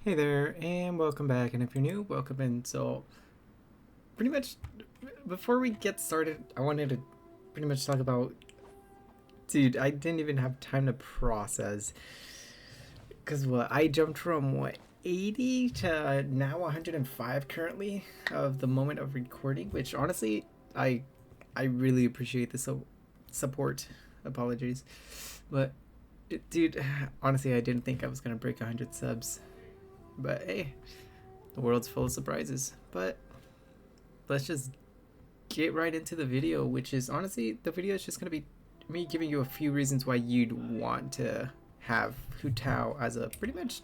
Hey there, and welcome back. And if you're new, welcome in. So, pretty much, before we get started, I wanted to pretty much talk about. Dude, I didn't even have time to process. Because I jumped from 80 to now 105 currently of the moment of recording, which honestly, I I really appreciate the support. Apologies. But, dude, honestly, I didn't think I was going to break 100 subs. But hey, the world's full of surprises. But let's just get right into the video, which is honestly, the video is just going to be me giving you a few reasons why you'd want to have Hu Tao as a pretty much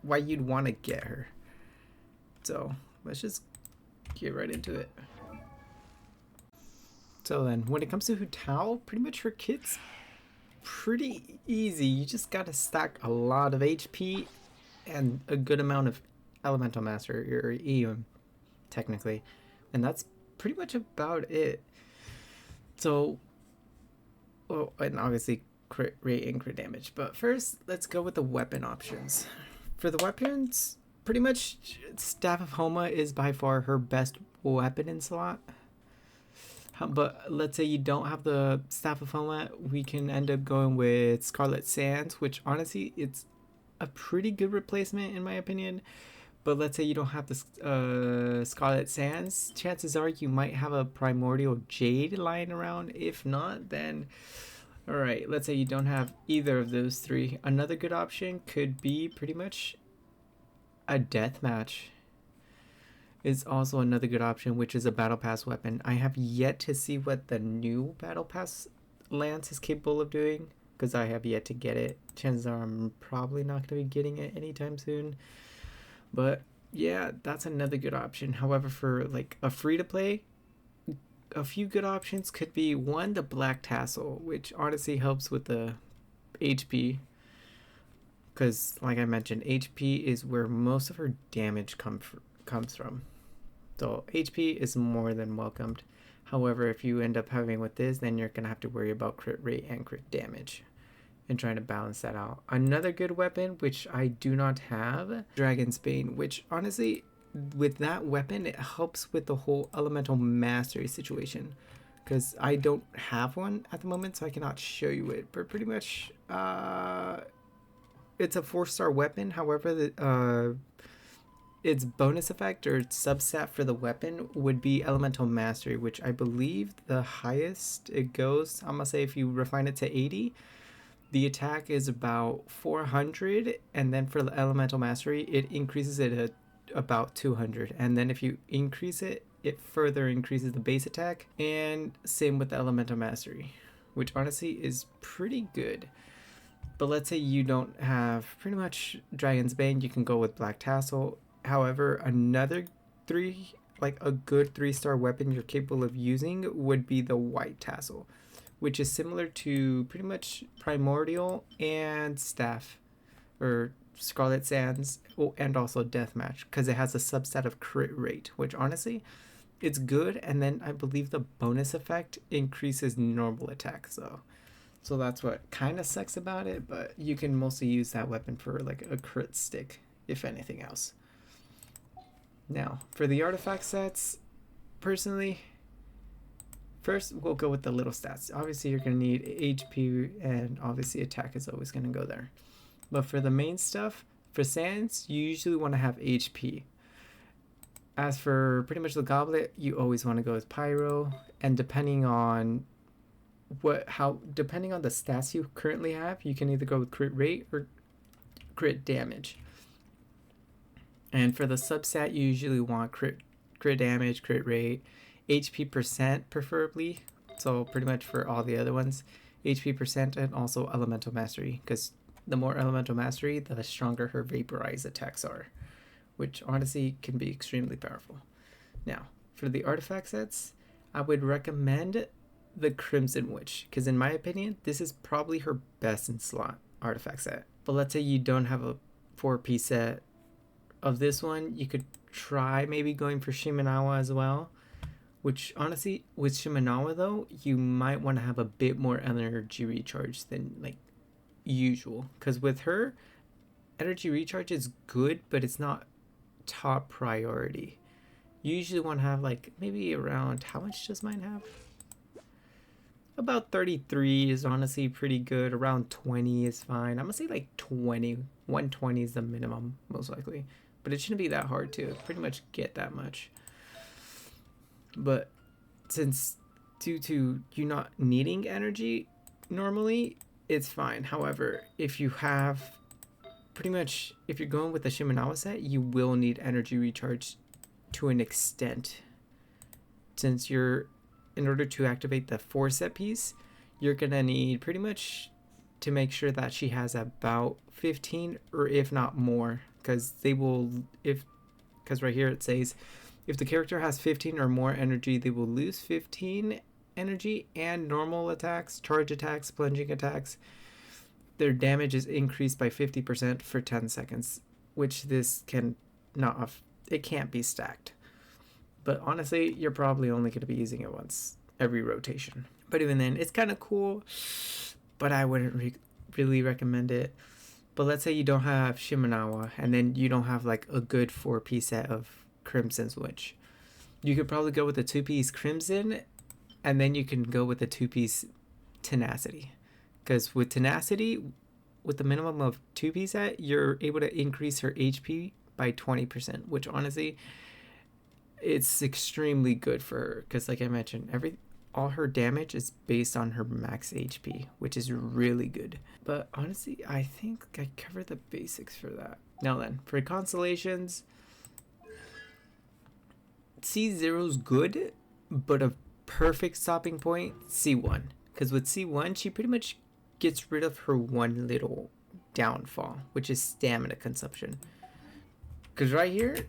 why you'd want to get her. So let's just get right into it. So then, when it comes to Hu Tao, pretty much her kit's pretty easy. You just gotta stack a lot of HP and a good amount of Elemental Master, or EM, technically. And that's pretty much about it. So, well, and obviously crit rate and crit damage. But first, let's go with the weapon options. For the weapons, pretty much Staff of Homa is by far her best weapon in slot. But let's say you don't have the Staff of Homa, we can end up going with Scarlet Sands, which honestly, it's a pretty good replacement in my opinion. But let's say you don't have the Scarlet Sands, chances are you might have a Primordial Jade lying around. If not, then alright, let's say you don't have either of those three. Another good option could be pretty much a death match. Is also another good option, which is a Battle Pass weapon. I have yet to see what the new Battle Pass Lance is capable of doing, because I have yet to get it. Chances are I'm probably not going to be getting it anytime soon. But yeah, that's another good option. However, for like a free to play, a few good options could be one, the Black Tassel, which honestly helps with the HP. Because, like I mentioned, HP is where most of her damage comes from. So HP is more than welcomed. However, if you end up having with this, then you're going to have to worry about crit rate and crit damage and trying to balance that out. Another good weapon, which I do not have, Dragon's Bane, which honestly, with that weapon, it helps with the whole elemental mastery situation. Because I don't have one at the moment, so I cannot show you it. But pretty much, it's a 4-star weapon. However, its bonus effect or substat for the weapon would be elemental mastery, which I believe the highest it goes, I'm gonna say if you refine it to 80, the attack is about 400, and then for the elemental mastery it increases it at about 200, and then if you increase it, it further increases the base attack, and same with the elemental mastery, which honestly is pretty good. But let's say you don't have pretty much Dragon's Bane, you can go with Black Tassel. However, another a good 3-star weapon you're capable of using would be the White Tassel, which is similar to pretty much Primordial and Staff, or Scarlet Sands, and also Deathmatch, because it has a subset of crit rate, which honestly, it's good. And then I believe the bonus effect increases normal attack, so that's what kind of sucks about it, but you can mostly use that weapon for like a crit stick, if anything else. Now, for the artifact sets, personally, first we'll go with the little stats. Obviously, you're going to need HP, and obviously attack is always going to go there. But for the main stuff, for Sands, you usually want to have HP. As for pretty much the Goblet, you always want to go with Pyro, and depending on depending on the stats you currently have, you can either go with crit rate or crit damage. And for the substat, you usually want crit damage, crit rate, HP percent preferably. So pretty much for all the other ones, HP percent, and also elemental mastery, because the more elemental mastery, the stronger her vaporize attacks are, which honestly can be extremely powerful. Now, for the artifact sets, I would recommend the Crimson Witch, because in my opinion, this is probably her best in slot artifact set. But let's say you don't have a 4-piece set of this one, you could try maybe going for Shimenawa as well, which honestly, with Shimenawa though, you might want to have a bit more energy recharge than like usual, because with her, energy recharge is good, but it's not top priority. You usually want to have like maybe around, how much does mine have? About 33 is honestly pretty good. Around 20 is fine. I'm gonna say like 20. 120 is the minimum, most likely. But it shouldn't be that hard to pretty much get that much. But since due to you not needing energy normally, it's fine. However, if you have pretty much, if you're going with the Shimenawa set, you will need energy recharge to an extent. Since you're, in order to activate the 4 set piece, you're gonna need pretty much to make sure that she has about 15 or if not more, because they will, if, because right here it says if the character has 15 or more energy, they will lose 15 energy, and normal attacks, charge attacks, plunging attacks, their damage is increased by 50% for 10 seconds, which this can not, it can't be stacked. But honestly, you're probably only going to be using it once every rotation. But even then, it's kind of cool, but I wouldn't really recommend it. But let's say you don't have Shimenawa, and then you don't have like a good 4-piece set of Crimson Switch. You could probably go with a 2-piece Crimson, and then you can go with a 2-piece Tenacity. Because with Tenacity, with the minimum of 2-piece set, you're able to increase her HP by 20%, which honestly, it's extremely good for her. Because like I mentioned, all her damage is based on her max HP, which is really good. But honestly, I think I covered the basics for that. Now then, for Constellations, C0's good, but a perfect stopping point, C1. Because with C1, she pretty much gets rid of her one little downfall, which is stamina consumption. Because right here,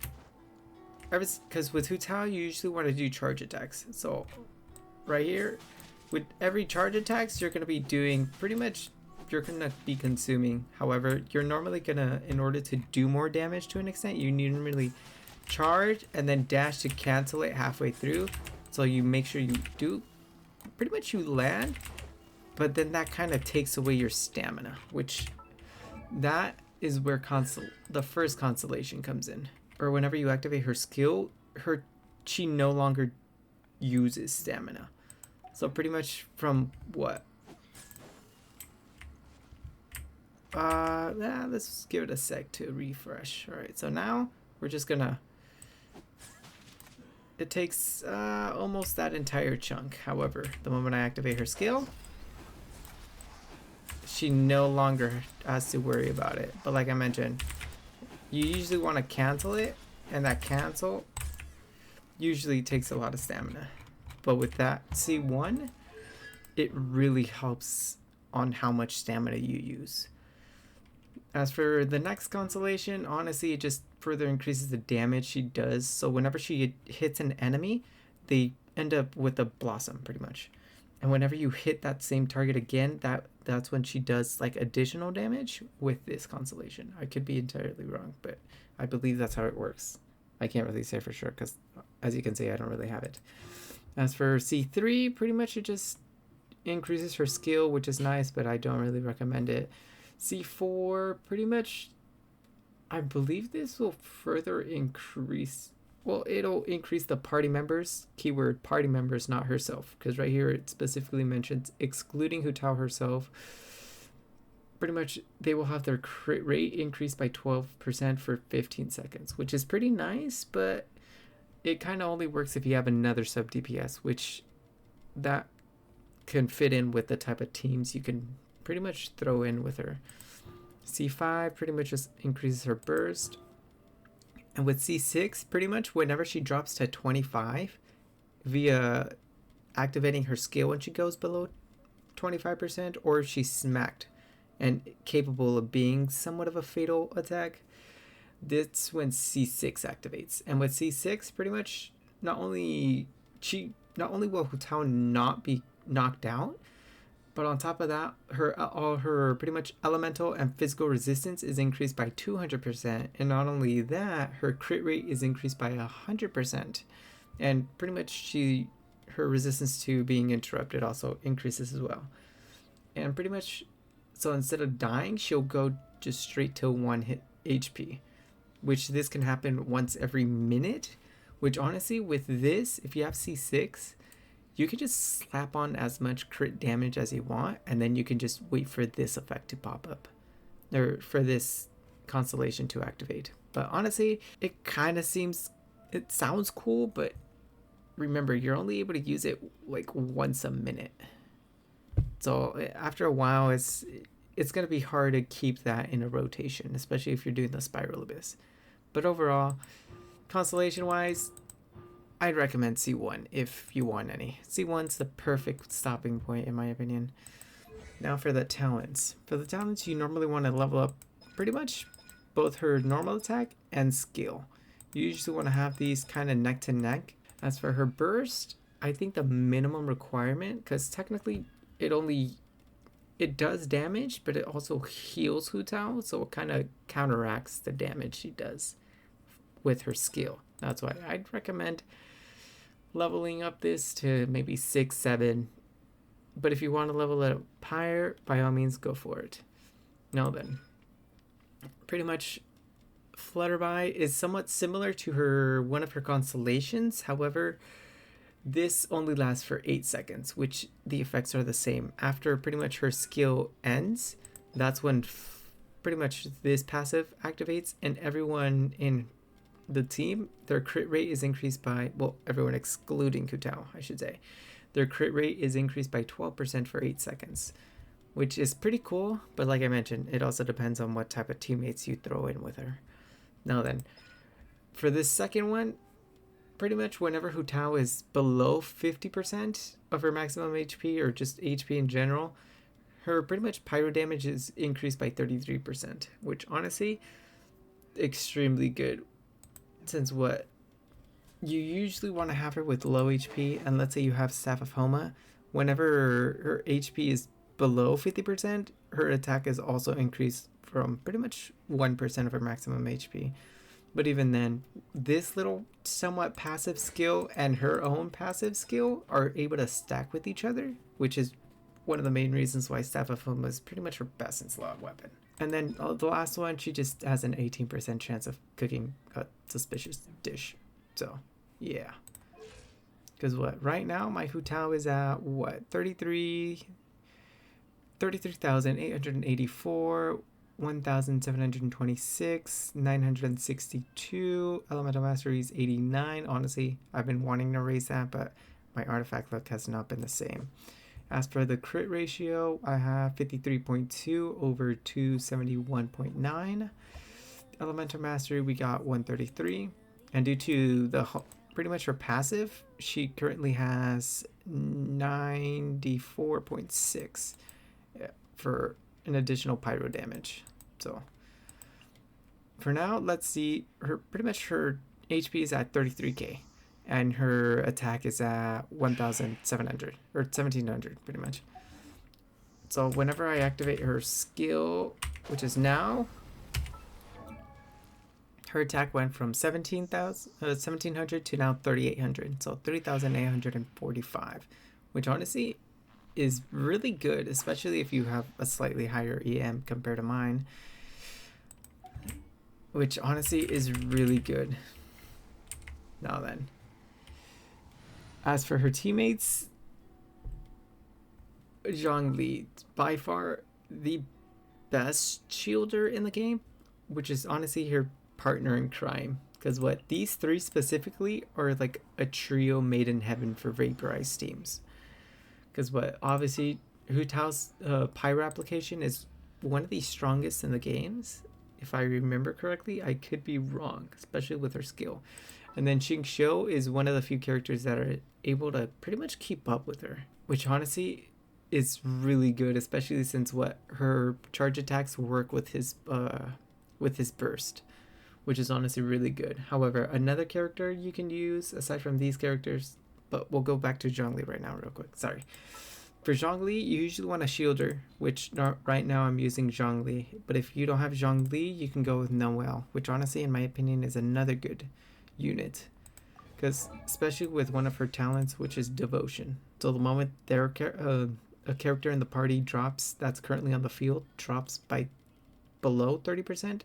because with Hu Tao, you usually want to do charge attacks. So right here, with every charge attacks, you're going to be doing pretty much, you're going to be consuming. However, you're normally going to, in order to do more damage to an extent, you need to really charge and then dash to cancel it halfway through. So you make sure you do, pretty much you land, but then that kind of takes away your stamina, which that is where the first Constellation comes in. Or whenever you activate her skill, she no longer uses stamina. So pretty much from what? Let's give it a sec to refresh. Alright, so now we're just gonna, it takes almost that entire chunk. However, the moment I activate her skill, she no longer has to worry about it. But like I mentioned, you usually want to cancel it, and that cancel usually takes a lot of stamina. But with that C1, it really helps on how much stamina you use. As for the next Constellation, honestly, it just further increases the damage she does. So whenever she hits an enemy, they end up with a blossom pretty much. And whenever you hit that same target again, that's when she does like additional damage with this Constellation. I could be entirely wrong, but I believe that's how it works. I can't really say for sure because, as you can see, I don't really have it. As for C3, pretty much it just increases her skill, which is nice, but I don't really recommend it. C4, pretty much, I believe this will further increase, well, it'll increase the party members, keyword party members, not herself, because right here it specifically mentions excluding Hu Tao herself. Pretty much they will have their crit rate increased by 12% for 15 seconds, which is pretty nice, but it kind of only works if you have another sub DPS, which that can fit in with the type of teams you can pretty much throw in with her. C5 pretty much just increases her burst. And with C6, pretty much whenever she drops to 25 via activating her skill when she goes below 25%, or if she's smacked and capable of being somewhat of a fatal attack, that's when C6 activates. And with C6, pretty much not only will Hu Tao not be knocked out, but on top of that, all her pretty much elemental and physical resistance is increased by 200%. And not only that, her crit rate is increased by 100%. And pretty much her resistance to being interrupted also increases as well. And pretty much So instead of dying, she'll go just straight to 1 hit HP, which this can happen once every minute, which honestly with this, if you have C6, you can just slap on as much crit damage as you want, and then you can just wait for this effect to pop up, or for this constellation to activate. But honestly, it sounds cool, but remember, you're only able to use it like once a minute. So after a while, it's going to be hard to keep that in a rotation, especially if you're doing the Spiral Abyss. But overall, constellation wise, I'd recommend C1 if you want any. C1's the perfect stopping point in my opinion. Now for the talents. For the talents, you normally want to level up pretty much both her normal attack and skill. You usually want to have these kind of neck to neck. As for her burst, I think the minimum requirement, because technically it does damage, but it also heals Hu Tao, so it kind of counteracts the damage she does with her skill. That's why I'd recommend leveling up this to maybe 6, 7. But if you want to level it up higher, by all means go for it. Now then, pretty much Flutterby is somewhat similar to one of her constellations. However, this only lasts for 8 seconds, which the effects are the same. After pretty much her skill ends, that's when pretty much this passive activates, and everyone in the team, their crit rate is increased by, well, everyone excluding Hu Tao, I should say. Their crit rate is increased by 12% for 8 seconds, which is pretty cool, but like I mentioned, it also depends on what type of teammates you throw in with her. Now then, for this second one, pretty much whenever Hu Tao is below 50% of her maximum HP, or just HP in general, her pretty much pyro damage is increased by 33%, which honestly, extremely good. Since what you usually want to have her with low HP, and let's say you have Staff of Homa, whenever her HP is below 50%, her attack is also increased from pretty much 1% of her maximum HP. But even then, this little somewhat passive skill and her own passive skill are able to stack with each other, which is one of the main reasons why Staff of Homa is pretty much her best in slot weapon. And then the last one, she just has an 18% chance of cooking a suspicious dish. So, yeah. Because what? Right now, my Hu Tao is at, what? 33,884, 1,726, 962. Elemental Mastery is 89. Honestly, I've been wanting to raise that, but my artifact luck has not been the same. As for the crit ratio, I have 53.2 over 271.9. Elemental Mastery, we got 133. And due to the pretty much her passive, she currently has 94.6 for an additional pyro damage. So for now, let's see, her HP is at 33k, and her attack is at 1,700 or 1,700 pretty much. So whenever I activate her skill, which is now, her attack went from 1,700 to now 3,800, so 3,845, which honestly is really good, especially if you have a slightly higher EM compared to mine, which honestly is really good. Now then, as for her teammates, Zhongli, by far the best shielder in the game, which is honestly her partner in crime. Because what, these three specifically are like a trio made in heaven for vaporized teams. Because what, obviously, Hu Tao's pyro application is one of the strongest in the games. If I remember correctly, I could be wrong, especially with her skill. And then Xing Xiu is one of the few characters that are able to pretty much keep up with her, which honestly is really good, especially since what, her charge attacks work with his burst, which is honestly really good. However, another character you can use aside from these characters, but we'll go back to Zhongli right now real quick. Sorry. For Zhongli, you usually want a shielder, which right now I'm using Zhongli. But if you don't have Zhongli, you can go with Noelle, which honestly, in my opinion, is another good unit. Because especially with one of her talents, which is Devotion. So the moment a a character in the party drops that's currently on the field drops by below 30%,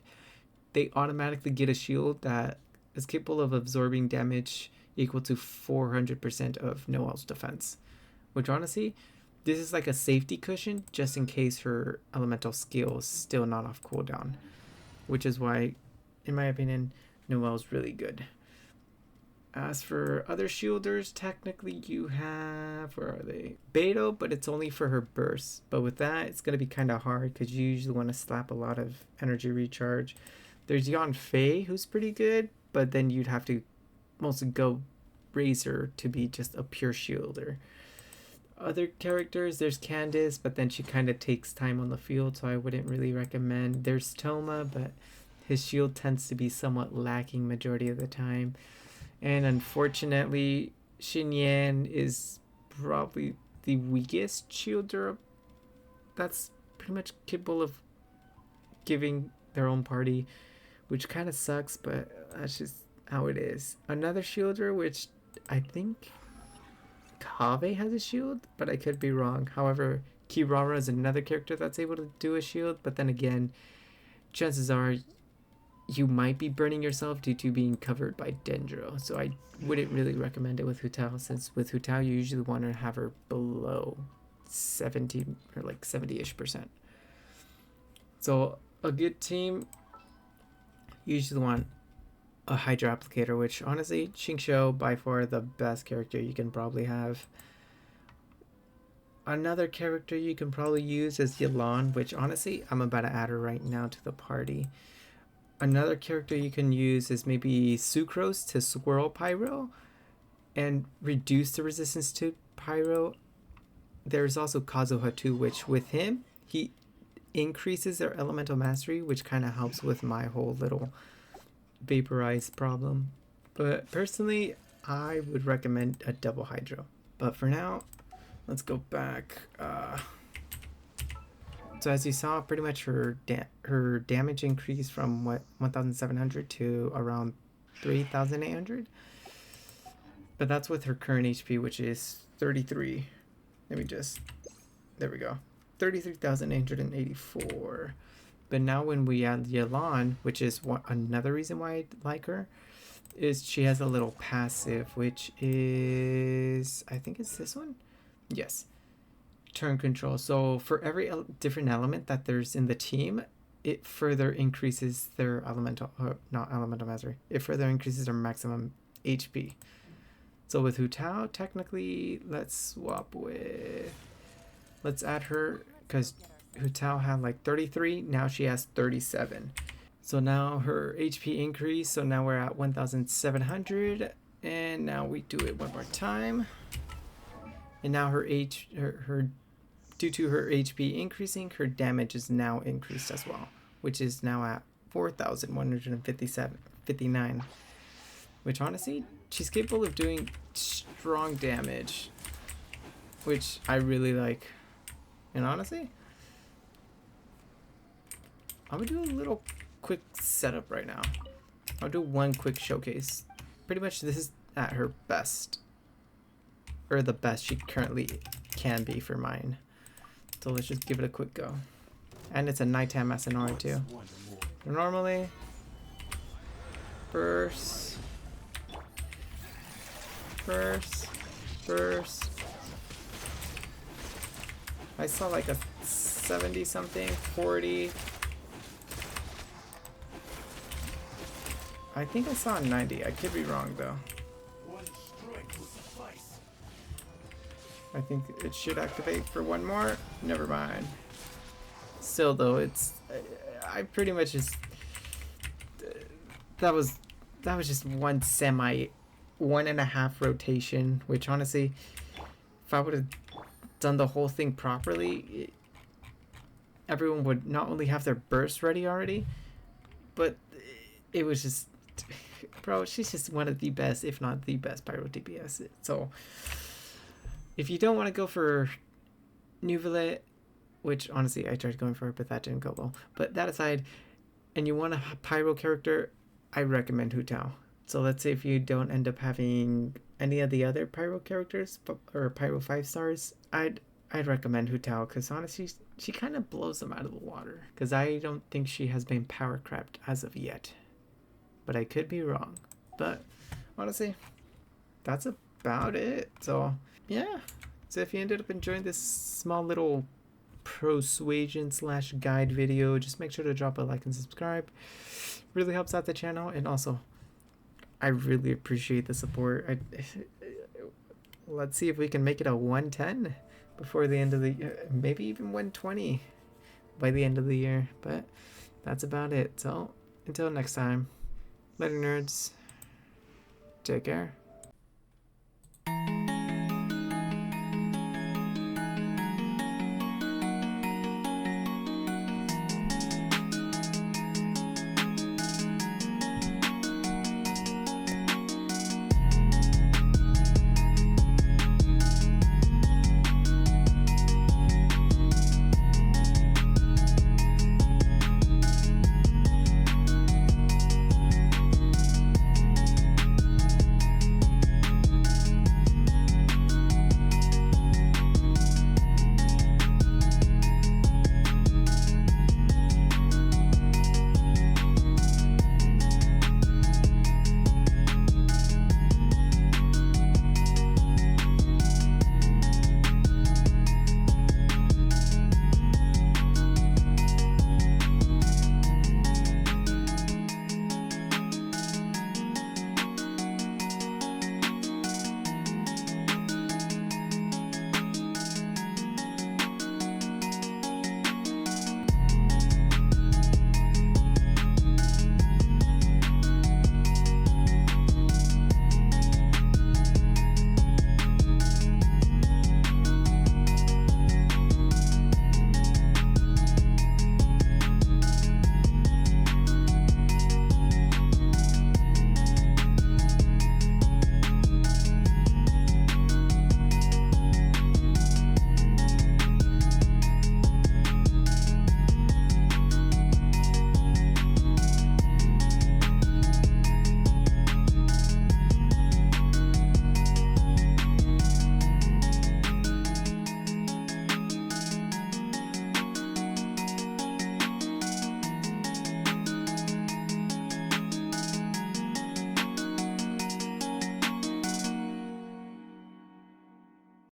they automatically get a shield that is capable of absorbing damage equal to 400% of Noelle's defense. Which honestly, this is like a safety cushion just in case her elemental skill is still not off cooldown. Which is why, in my opinion, Noelle's really good. As for other shielders, technically you have, where are they? Beto, but it's only for her burst. But with that, it's going to be kind of hard because you usually want to slap a lot of energy recharge. There's Yan Fei, who's pretty good, but then you'd have to mostly go Razor to be just a pure shielder. Other characters, there's Candace, but then she kind of takes time on the field, so I wouldn't really recommend. There's Toma, but his shield tends to be somewhat lacking majority of the time. And unfortunately, Xinyan is probably the weakest shielder that's pretty much capable of giving their own party, which kind of sucks, but that's just how it is. Another shielder, which I think Kave has a shield, but I could be wrong. However, Kirara is another character that's able to do a shield, but then again, chances are you might be burning yourself due to being covered by Dendro. So I wouldn't really recommend it with Hu Tao, since with Hu Tao you usually want to have her below 70 or like 70-ish%. So a good team usually want a Hydra Applicator, which honestly, Xingqiu by far the best character you can probably have. Another character you can probably use is Yelan, which honestly, I'm about to add her right now to the party. Another character you can use is maybe Sucrose to Swirl Pyro and reduce the resistance to Pyro. There's also Kazuha too, which with him, he increases their elemental mastery, which kind of helps with my whole little vaporize problem. But personally, I would recommend a double Hydro. But for now, let's go back. So as you saw, pretty much her damage increased from 1,700 to around 3,800. But that's with her current HP, which is 33. Let me just, there we go, 33,884. But now when we add Yelan, which is another reason why I like her, is she has a little passive, which is, I think it's this one? Yes. Turn control. So for every different element that there's in the team, it further increases their not elemental mastery. It further increases their maximum HP. So with Hu Tao, technically, let's add her, because Hu Tao had like 33, now she has 37. So now her HP increased, so now we're at 1,700, and now we do it one more time. And now her due to her HP increasing, her damage is now increased as well, which is now at 4,159. Which honestly, she's capable of doing strong damage, which I really like. And honestly, I'm gonna do a little quick setup right now. I'll do one quick showcase. Pretty much this is at her best, or the best she currently can be for mine. So let's just give it a quick go. And it's a nighttime Asanori too. Normally, burst, I saw like a 70 something, 40. I think I saw a 90. I could be wrong though. I think it should activate for one more. Never mind. Still though, I pretty much just, that was just 1.5 rotation, which honestly, if I would have done the whole thing properly, everyone would not only have their burst ready already, but it was just, bro, she's just one of the best, if not the best pyro DPS. So if you don't want to go for Neuvillette, which honestly I tried going for it, but that didn't go well. But that aside, and you want a pyro character, I recommend Hu Tao. So let's say if you don't end up having any of the other pyro characters or pyro 5 stars, I'd I'd recommend Hu Tao because honestly, she kind of blows them out of the water. Because I don't think she has been power crept as of yet, but I could be wrong. But honestly, that's about it. So yeah. So if you ended up enjoying this small little persuasion slash guide video, just make sure to drop a like and subscribe. Really helps out the channel, and also I really appreciate the support. Let's see if we can make it a 110 before the end of the year, maybe even 120 by the end of the year. But that's about it. So until next time, later nerds, take care.